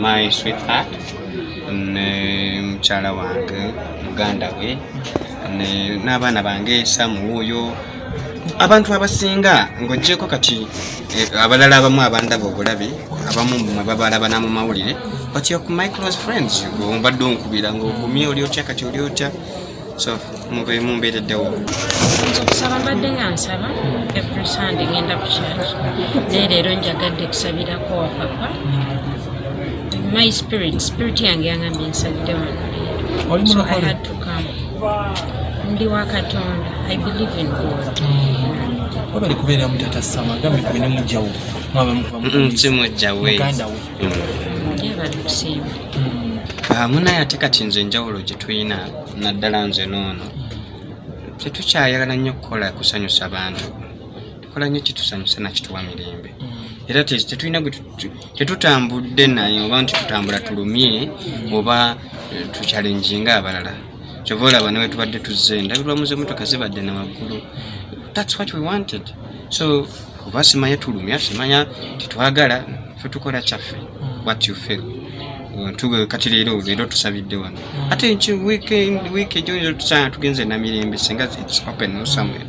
my sweetheart, mukyala wange, muganda we, n'abaana bange Samu oyo. Abantu abasinga ng'oggyeko kati abalala abamu abandaba obulabi abamu mwe babalabana mu mawulire, but you're my close friends. Ng'obadde onkubira ng'ogumye oli otya kati oli otya. So mumbeereddewo. Okusaba mbadde nga nsaba every Sunday ngenda ku church. Naye leero njagadde kusabirako wa papa. My spirit yange yangambye nsabire wano. So I had to come. Ndi wa Katonda. I believe in God. Wabali kubeera mutata Sama gambe kubene mujjawo. Mujjawe. Yebali kusiima. Munaye ate kati nze enjawulo gye tulina naddala nze noono tetukyayagala nnyo kukola kusanyusa bantu, tukola nnyo kitusanyusa nakituwa mirembe. Era tetulina tetutambudde naye oba nti tutambula tulumye oba tukyalenjinga abalala. Kyova olaba ne we tubadde tuzze ndabirwa muze motoka zibadde na waggulu. That's what we wanted. So oba simanya tulumya simanya tetwagala fe tukola kyaffe what you feel. Tuge kati leero tusabidde wano. Ate week ejo tusanga tugenze na mirembe singa it's open somewhere.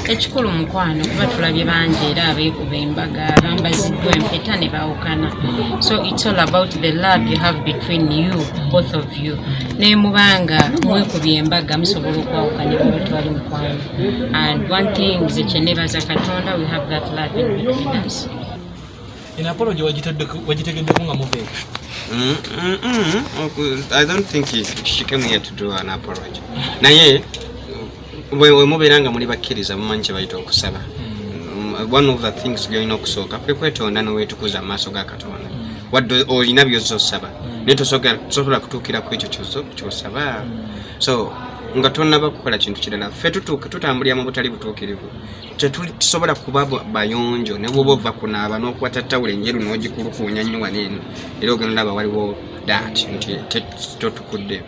Ekikulu mukwano kuba tulabye bangi era abeekuba embaga bambaziddwa empeta ne baawukana. So it's all about the love you have between you, both of you. Ne mubanga mwekubye embaga musobola okwawukanira abantu bali mukwano. And one thing nze kye neebaza Katonda, we have that love in between us. In apology wagitegeddeko nga muveeko. I don't think she came here to do an apology. Naye we mubeera nga muli bakkiriza mumanyi kye bayita okusaba. One of the things byolina okusooka kwe kwetonda n'oweetukuza mu maaso ga Katonda. Wadde olina by'ozza osaba naye tosobola kutuukira ku ekyo ky'osaba. So nga tonnaba kukola kintu kirala ffe tutambulira mu butali butuukirivu. Tetusobola kuba bayonjo ne bw'oba ova kunaaba n'okukwata ttawulo enjeru n'ogikulukuunya nnyo waneeno era ogenda olaba waliwo that nti totukudde.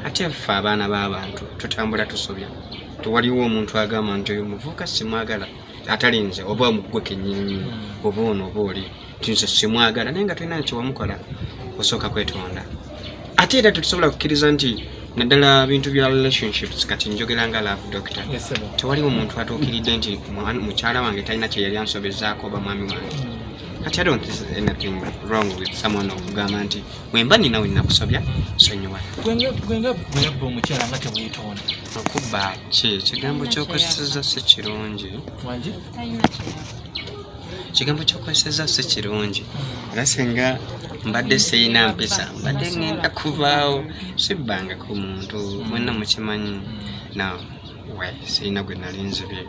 Ate ffe abaana b'abantu tutambula tusobya. Tewaliwo omuntu agamba nti oyo muvubuka simwagala atalinze oba omugwe kennyini oba ono oba oli tinze simwagala naye nga tulina kye wamukola osooka kwetonda. Ate era tetusobola kukkiriza nti naddala bintu bya relationships kati njogera nga love doctor. Tewaliwo omuntu atuukiridde nti mukyala wange talina kye yali ansobezaako oba mwami wange. Kati I don't think there's anything wrong with someone okugamba nti mwemba nina we nakusobya sonyiwa. Gwenga omukyala nga teweetonda. Okubba kigambo ky'okozeseza si kirungi. Kigambo ky'okozeseza si kirungi. Era singa mbadde sirina mpisa mbadde ngenda kuvaawo sibbanga ku muntu mwenna mukimanyi. Now sirina gwe nali nzibye.